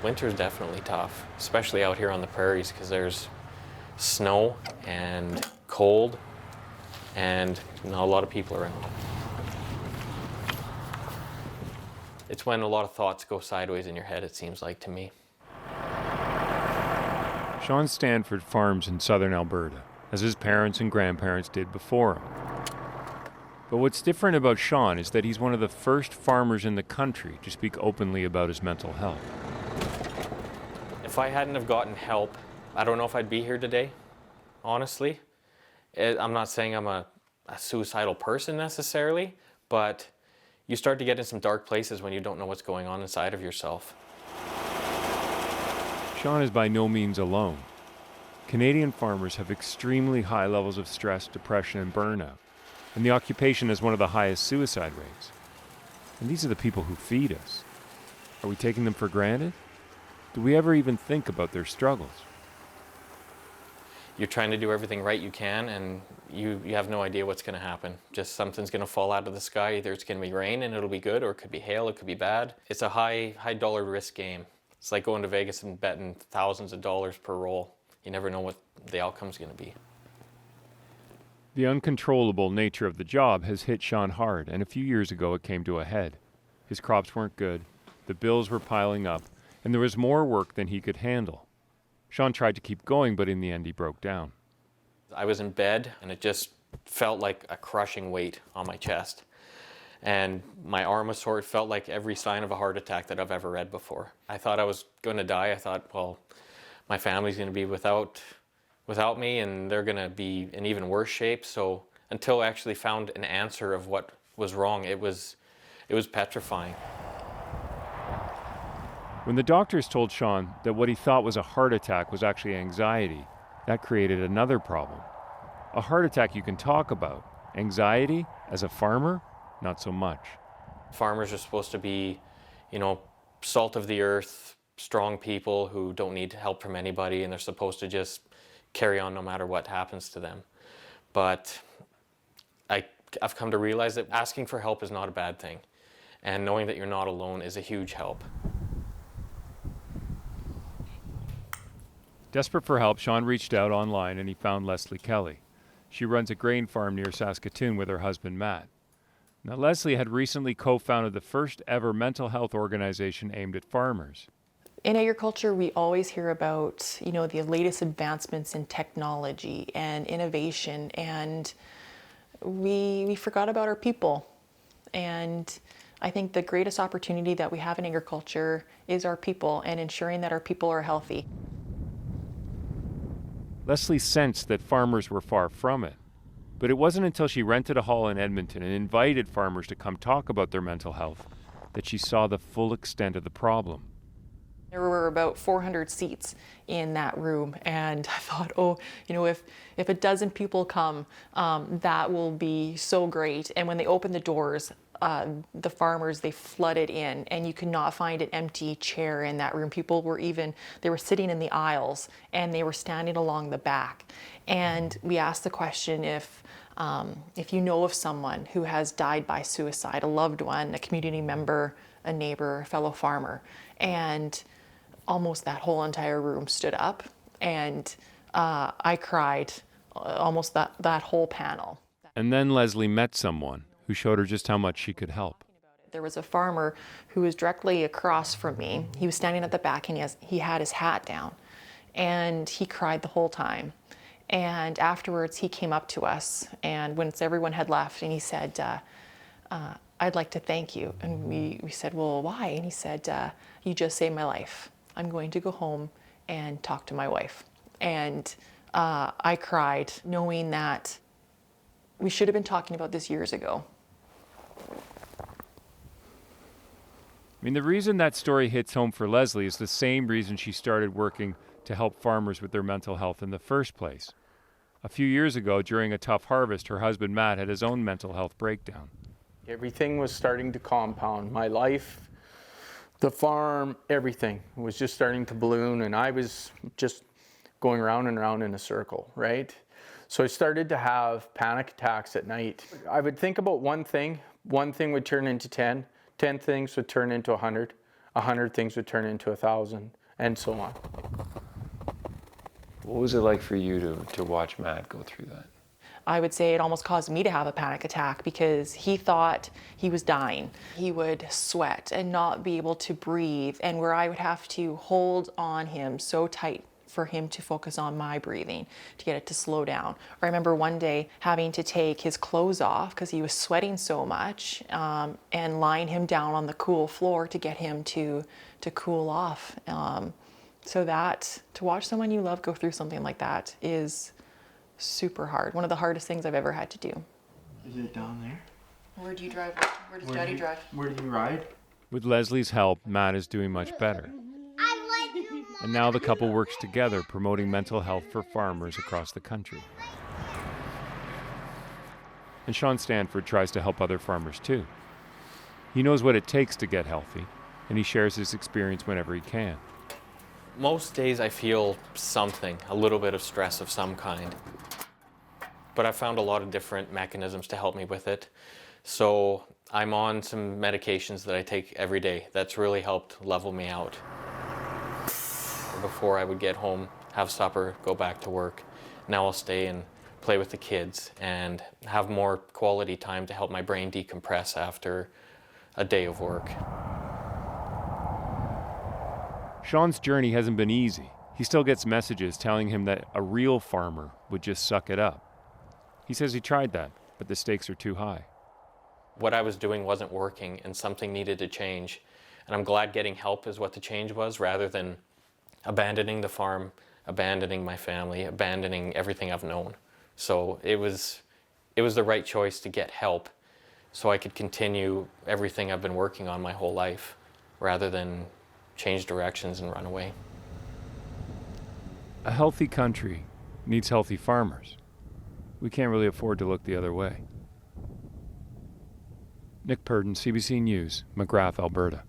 Winter's definitely tough, especially out here on the prairies because there's snow and cold and not a lot of people around. It's when a lot of thoughts go sideways in your head, it seems like to me. Sean Stanford farms in southern Alberta, as his parents and grandparents did before him. But what's different about Sean is that he's one of the first farmers in the country to speak openly about his mental health. If I hadn't have gotten help, I don't know if I'd be here today, honestly. I'm not saying I'm a suicidal person necessarily, but you start to get in some dark places when you don't know what's going on inside of yourself. Sean is by no means alone. Canadian farmers have extremely high levels of stress, depression, and burnout, and the occupation has one of the highest suicide rates. And these are the people who feed us. Are we taking them for granted? Do we ever even think about their struggles? You're trying to do everything right you can, and you have no idea what's going to happen. Just something's going to fall out of the sky. Either it's going to be rain and it'll be good, or it could be hail, it could be bad. It's a high dollar risk game. It's like going to Vegas and betting thousands of dollars per roll. You never know what the outcome's going to be. The uncontrollable nature of the job has hit Sean hard, and a few years ago it came to a head. His crops weren't good, the bills were piling up, and there was more work than he could handle. Sean tried to keep going, but in the end he broke down. I was in bed, and it just felt like a crushing weight on my chest. And my arm was sore. It felt like every sign of a heart attack that I've ever read before. I thought I was going to die. I thought, well, my family's going to be without me, and they're going to be in even worse shape. So until I actually found an answer of what was wrong, it was petrifying. When the doctors told Sean that what he thought was a heart attack was actually anxiety, that created another problem. A heart attack you can talk about. Anxiety, as a farmer, not so much. Farmers are supposed to be, salt of the earth, strong people who don't need help from anybody, and they're supposed to just carry on no matter what happens to them. But I've come to realize that asking for help is not a bad thing, and knowing that you're not alone is a huge help. Desperate for help, Sean reached out online and he found Leslie Kelly. She runs a grain farm near Saskatoon with her husband, Matt. Now, Leslie had recently co-founded the first ever mental health organization aimed at farmers. In agriculture, we always hear about, the latest advancements in technology and innovation, and we forgot about our people. And I think the greatest opportunity that we have in agriculture is our people and ensuring that our people are healthy. Leslie sensed that farmers were far from it. But it wasn't until she rented a hall in Edmonton and invited farmers to come talk about their mental health that she saw the full extent of the problem. There were about 400 seats in that room, and I thought, if a dozen people come, that will be so great. And when they opened the doors, the farmers, they flooded in, and you could not find an empty chair in that room. People were they were sitting in the aisles, and they were standing along the back. And we asked the question, if you know of someone who has died by suicide, a loved one, a community member, a neighbor, a fellow farmer, and almost that whole entire room stood up, and I cried almost that whole panel. And then Leslie met someone who showed her just how much she could help. There was a farmer who was directly across from me. He was standing at the back, and he had his hat down, and he cried the whole time. And afterwards, he came up to us, and once everyone had left, and he said, I'd like to thank you. And we said, well, why? And he said, you just saved my life. I'm going to go home and talk to my wife. And I cried, knowing that we should have been talking about this years ago. The reason that story hits home for Leslie is the same reason she started working to help farmers with their mental health in the first place. A few years ago, during a tough harvest, her husband Matt had his own mental health breakdown. Everything was starting to compound. My life, the farm, everything was just starting to balloon, and I was just going round and round in a circle, right? So I started to have panic attacks at night. I would think about one thing would turn into 10 things would turn into 100. 100 things would turn into 1,000, and so on. What was it like for you to watch Matt go through that? I would say it almost caused me to have a panic attack because he thought he was dying. He would sweat and not be able to breathe, and where I would have to hold on him so tight for him to focus on my breathing to get it to slow down. I remember one day having to take his clothes off because he was sweating so much, and lying him down on the cool floor to get him to cool off. So that, to watch someone you love go through something like that is super hard. One of the hardest things I've ever had to do. Is it down there? Where do you drive? Where does Daddy drive? Where do you ride? With Leslie's help, Matt is doing much better. And now the couple works together promoting mental health for farmers across the country. And Sean Stanford tries to help other farmers too. He knows what it takes to get healthy, and he shares his experience whenever he can. Most days I feel something, a little bit of stress of some kind. But I've found a lot of different mechanisms to help me with it. So I'm on some medications that I take every day. That's really helped level me out. Before I would get home, have supper, go back to work. Now I'll stay and play with the kids and have more quality time to help my brain decompress after a day of work. Sean's journey hasn't been easy. He still gets messages telling him that a real farmer would just suck it up. He says he tried that, but the stakes are too high. What I was doing wasn't working and something needed to change. And I'm glad getting help is what the change was, rather than abandoning the farm, abandoning my family, abandoning everything I've known. So it was the right choice to get help so I could continue everything I've been working on my whole life, rather than change directions and run away. A healthy country needs healthy farmers. We can't really afford to look the other way. Nick Purdon, CBC News, McGrath, Alberta.